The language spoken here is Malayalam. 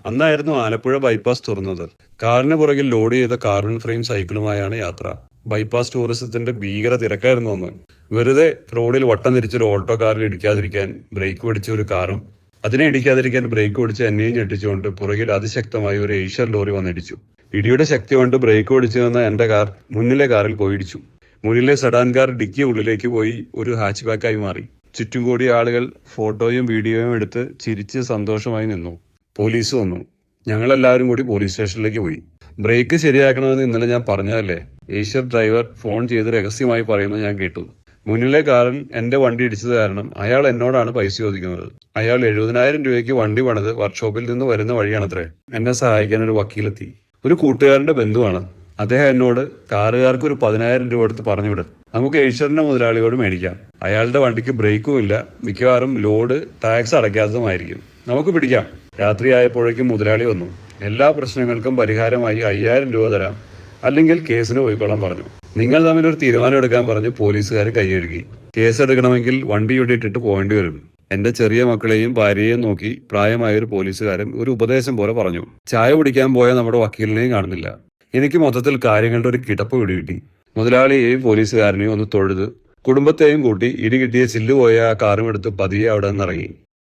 അന്നായിരുന്നു ആലപ്പുഴ ബൈപ്പാസ് തുറന്നത്. കാറിന് പുറകിൽ ലോഡ് ചെയ്ത കാർബൺ ഫ്രെയിം സൈക്കിളുമായാണ് യാത്ര. ബൈപ്പാസ് ടൂറിസത്തിന്റെ ഭീകര തിരക്കായിരുന്നു അന്ന്. വെറുതെ റോഡിൽ വട്ടം തിരിച്ചൊരു ഓട്ടോ കാറിൽ ഇടിക്കാതിരിക്കാൻ ബ്രേക്ക് പിടിച്ച ഒരു കാറും അതിനെ ഇടിക്കാതിരിക്കാൻ ബ്രേക്ക് പിടിച്ച് എന്നെയും ഞെട്ടിച്ചുകൊണ്ട് പുറകിൽ അതിശക്തമായി ഒരു ഏഷ്യർ ലോറി വന്നിടിച്ചു. ഇടിയുടെ ശക്തി കൊണ്ട് ബ്രേക്ക് പിടിച്ചു നിന്ന എന്റെ കാർ മുന്നിലെ കാറിൽ പോയിടിച്ചു. മുന്നിലെ സെഡാൻ കാർ ഡിക്കി ഉള്ളിലേക്ക് പോയി ഒരു ഹാച്ച് ബാക്കായി മാറി. ചുറ്റും കൂടിയ ആളുകൾ ഫോട്ടോയും വീഡിയോയും എടുത്ത് ചിരിച്ച് സന്തോഷമായി നിന്നു. പോലീസ് വന്നു. ഞങ്ങളെല്ലാവരും കൂടി പോലീസ് സ്റ്റേഷനിലേക്ക് പോയി. ബ്രേക്ക് ശരിയാക്കണമെന്ന് ഇന്നലെ ഞാൻ പറഞ്ഞതല്ലേ? ഏഷ്യർ ഡ്രൈവർ ഫോൺ ചെയ്ത് രഹസ്യമായി പറയുന്നത് ഞാൻ കേട്ടു. മുന്നിലെ കാരൻ എന്റെ വണ്ടി ഇടിച്ചത് കാരണം അയാൾ എന്നോടാണ് പൈസ ചോദിക്കുന്നത്. അയാൾ 70,000 രൂപയ്ക്ക് വണ്ടി പണിത് വർക്ക്ഷോപ്പിൽ നിന്ന് വരുന്ന വഴിയാണത്രേ. എന്നെ സഹായിക്കാൻ ഒരു വക്കീലെത്തി. ഒരു കൂട്ടുകാരന്റെ ബന്ധുവാണ്. അദ്ദേഹം എന്നോട് കാറുകാർക്ക് ഒരു 10,000 രൂപ എടുത്ത് പറഞ്ഞു വിടും, നമുക്ക് ഏഷ്യറിന്റെ മുതലാളിയോട് മേടിക്കാം. അയാളുടെ വണ്ടിക്ക് ബ്രേക്കും ഇല്ല, മിക്കവാറും ലോഡ് ടാക്സ് അടയ്ക്കാത്തതുമായിരിക്കും, നമുക്ക് പിടിക്കാം. രാത്രിയായപ്പോഴേക്കും മുതലാളി വന്നു. എല്ലാ പ്രശ്നങ്ങൾക്കും പരിഹാരമായി 5,000 രൂപ തരാം, അല്ലെങ്കിൽ കേസിന് പോയിക്കൊള്ളാൻ പറഞ്ഞു. നിങ്ങൾ തമ്മിൽ ഒരു തീരുമാനം എടുക്കാൻ പറഞ്ഞ് പോലീസുകാർ കൈയൊഴുകി. കേസെടുക്കണമെങ്കിൽ വണ്ടി ഇവിടെ ഇട്ടിട്ട് പോകേണ്ടി വരും. എന്റെ ചെറിയ മക്കളെയും ഭാര്യയെയും നോക്കി പ്രായമായ ഒരു പോലീസുകാരൻ ഒരു ഉപദേശം പോലെ പറഞ്ഞു. ചായ കുടിക്കാൻ പോയ നമ്മുടെ വക്കീലിനെയും കാണുന്നില്ല. എനിക്ക് മൊത്തത്തിൽ കാര്യങ്ങളുടെ ഒരു കിടപ്പ് പിടികിട്ടി. മുതലാളിയെയും പോലീസുകാരനെയും ഒന്ന് തൊഴുത് കുടുംബത്തെയും കൂട്ടി ഇടി കിട്ടിയ ചില്ലുപോയ ആ കാറും എടുത്ത് പതിയെ അവിടെ നിന്നിറങ്ങി.